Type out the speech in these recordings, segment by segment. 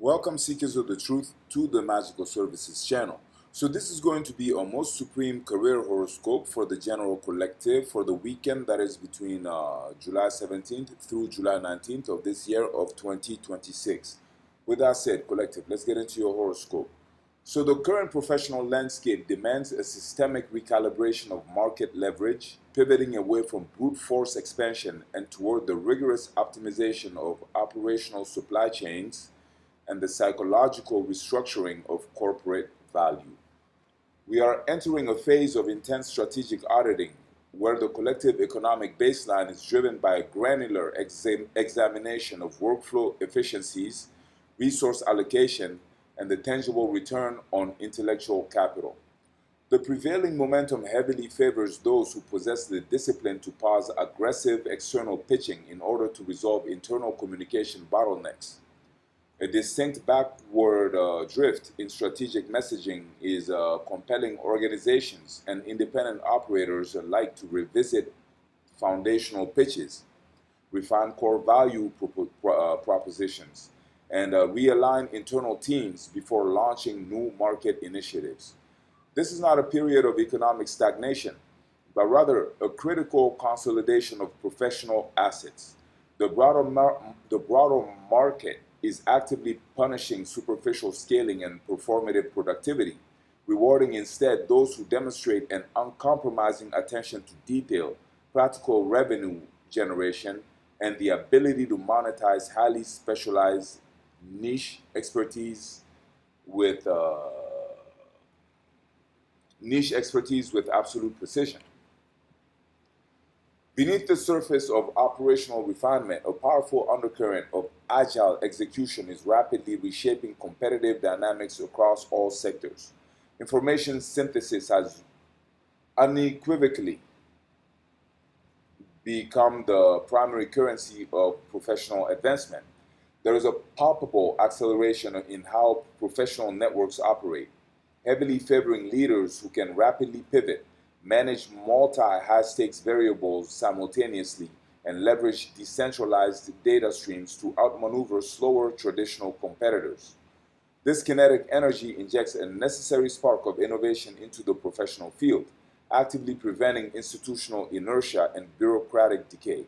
Welcome seekers of the truth to the Magical Services channel. So this is going to be a most supreme career horoscope for the general collective for the weekend that is between July 17th through July 19th of this year of 2026. With that said, collective, let's get into your horoscope. So the current professional landscape demands a systemic recalibration of market leverage, pivoting away from brute force expansion and toward the rigorous optimization of operational supply chains and the psychological restructuring of corporate value. We are entering a phase of intense strategic auditing where the collective economic baseline is driven by a granular examination of workflow efficiencies, resource allocation, and the tangible return on intellectual capital. The prevailing momentum heavily favors those who possess the discipline to pause aggressive external pitching in order to resolve internal communication bottlenecks. A distinct backward drift in strategic messaging is compelling organizations and independent operators alike to revisit foundational pitches, refine core value propositions, and realign internal teams before launching new market initiatives. This is not a period of economic stagnation, but rather a critical consolidation of professional assets. The broader market is actively punishing superficial scaling and performative productivity, rewarding instead those who demonstrate an uncompromising attention to detail, practical revenue generation, and the ability to monetize highly specialized niche expertise with absolute precision. Beneath the surface of operational refinement, a powerful undercurrent of agile execution is rapidly reshaping competitive dynamics across all sectors. Information synthesis has unequivocally become the primary currency of professional advancement. There is a palpable acceleration in how professional networks operate, heavily favoring leaders who can rapidly pivot, manage multi-high-stakes variables simultaneously, and leverage decentralized data streams to outmaneuver slower traditional competitors. This kinetic energy injects a necessary spark of innovation into the professional field, actively preventing institutional inertia and bureaucratic decay.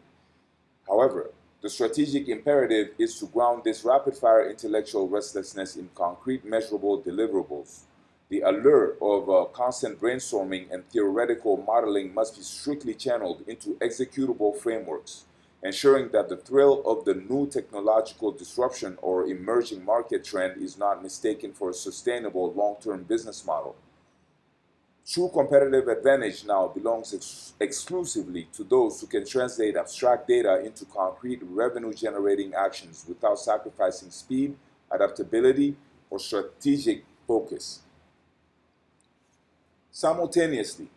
However, the strategic imperative is to ground this rapid-fire intellectual restlessness in concrete, measurable deliverables. The allure of constant brainstorming and theoretical modeling must be strictly channeled into executable frameworks, ensuring that the thrill of the new technological disruption or emerging market trend is not mistaken for a sustainable long-term business model. True competitive advantage now belongs exclusively to those who can translate abstract data into concrete revenue-generating actions without sacrificing speed, adaptability, or strategic focus. Simultaneously,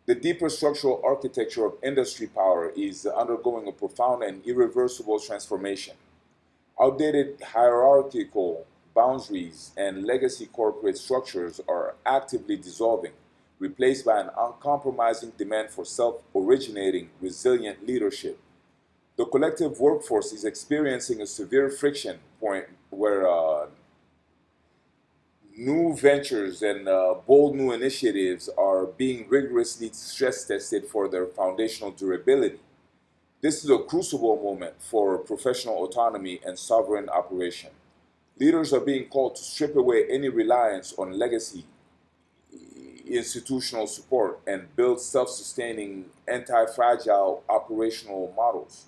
the deeper structural architecture of industry power is undergoing a profound and irreversible transformation. Outdated hierarchical boundaries and legacy corporate structures are actively dissolving, replaced by an uncompromising demand for self-originating, resilient leadership. The collective workforce is experiencing a severe friction point where new ventures and bold new initiatives are being rigorously stress tested for their foundational durability. This is a crucible moment for professional autonomy and sovereign operation. Leaders are being called to strip away any reliance on legacy institutional support and build self-sustaining, anti-fragile operational models.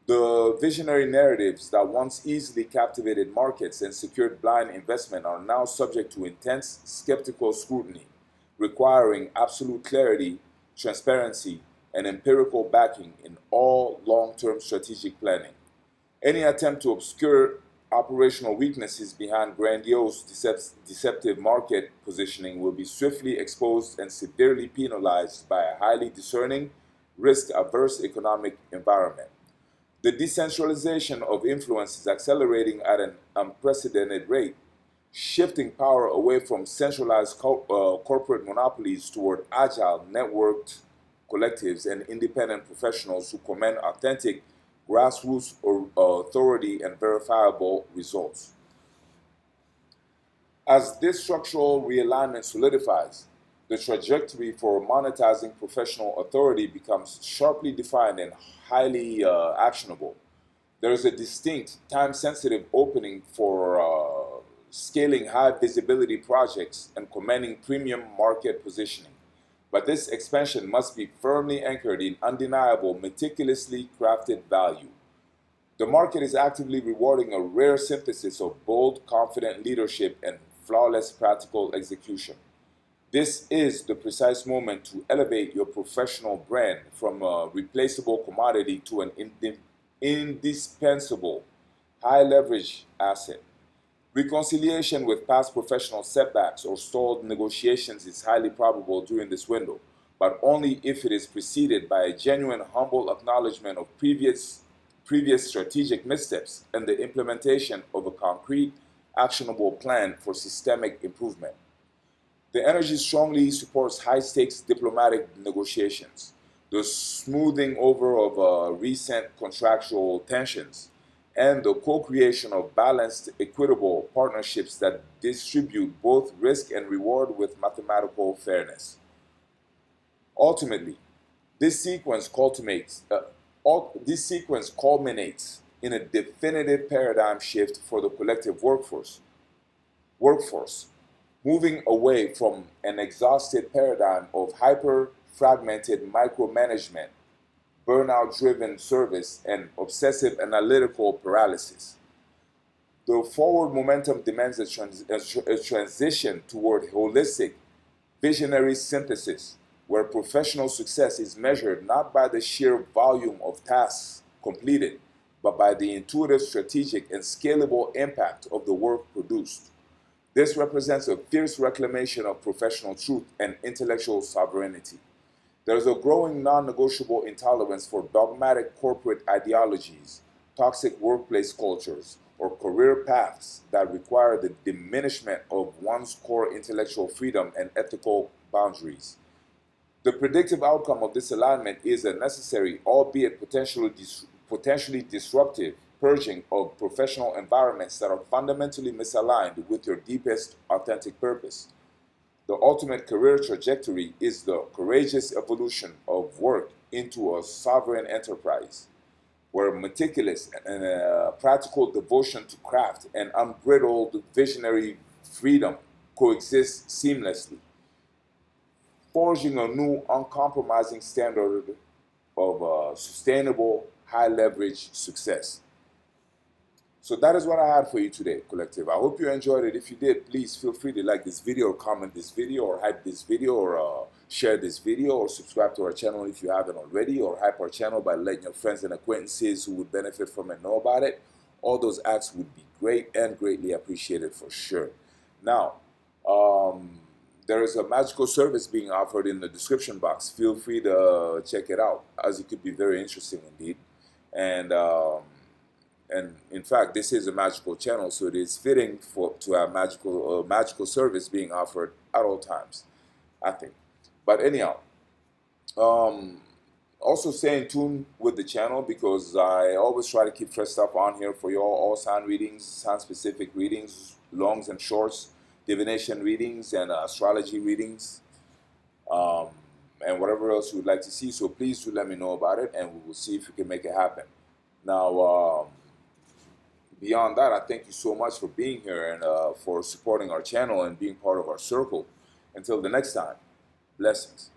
The visionary narratives that once easily captivated markets and secured blind investment are now subject to intense skeptical scrutiny, requiring absolute clarity, transparency, and empirical backing in all long-term strategic planning. Any attempt to obscure operational weaknesses behind grandiose, deceptive market positioning will be swiftly exposed and severely penalized by a highly discerning, risk-averse economic environment. The decentralization of influence is accelerating at an unprecedented rate, shifting power away from centralized corporate monopolies toward agile, networked collectives and independent professionals who command authentic grassroots authority and verifiable results. As this structural realignment solidifies, the trajectory for monetizing professional authority becomes sharply defined and highly actionable. There is a distinct, time-sensitive opening for scaling high-visibility projects and commanding premium market positioning. But this expansion must be firmly anchored in undeniable, meticulously crafted value. The market is actively rewarding a rare synthesis of bold, confident leadership and flawless practical execution. This is the precise moment to elevate your professional brand from a replaceable commodity to an indispensable, high leverage asset. Reconciliation with past professional setbacks or stalled negotiations is highly probable during this window, but only if it is preceded by a genuine, humble acknowledgement of previous strategic missteps and the implementation of a concrete, actionable plan for systemic improvement. The energy strongly supports high-stakes diplomatic negotiations, the smoothing over of recent contractual tensions, and the co-creation of balanced, equitable partnerships that distribute both risk and reward with mathematical fairness. Ultimately, this sequence culminates in a definitive paradigm shift for the collective workforce, moving away from an exhausted paradigm of hyper-fragmented micromanagement, burnout-driven service, and obsessive analytical paralysis. The forward momentum demands a transition toward holistic, visionary synthesis, where professional success is measured not by the sheer volume of tasks completed, but by the intuitive, strategic, and scalable impact of the work produced. This represents a fierce reclamation of professional truth and intellectual sovereignty. There is a growing non-negotiable intolerance for dogmatic corporate ideologies, toxic workplace cultures, or career paths that require the diminishment of one's core intellectual freedom and ethical boundaries. The predictive outcome of this alignment is a necessary, albeit potentially disruptive, purging of professional environments that are fundamentally misaligned with your deepest authentic purpose. The ultimate career trajectory is the courageous evolution of work into a sovereign enterprise, where meticulous and practical devotion to craft and unbridled visionary freedom coexist seamlessly, forging a new uncompromising standard of sustainable, high-leverage success. So that is what I had for you today, collective. I hope you enjoyed it. If you did, please feel free to like this video or comment this video or hype this video or share this video or subscribe to our channel if you haven't already, or hype our channel by letting your friends and acquaintances who would benefit from it know about it. All those acts would be great and greatly appreciated for sure. Now, there is a magical service being offered in the description box. Feel free to check it out, as it could be very interesting indeed. And in fact, this is a magical channel, so it is fitting to have magical service being offered at all times, I think. But anyhow, also stay in tune with the channel, because I always try to keep fresh stuff on here for you all sign readings, sign-specific readings, longs and shorts, divination readings, and astrology readings, and whatever else you would like to see. So please do let me know about it, and we will see if we can make it happen. Now, beyond that, I thank you so much for being here and for supporting our channel and being part of our circle. Until the next time, blessings.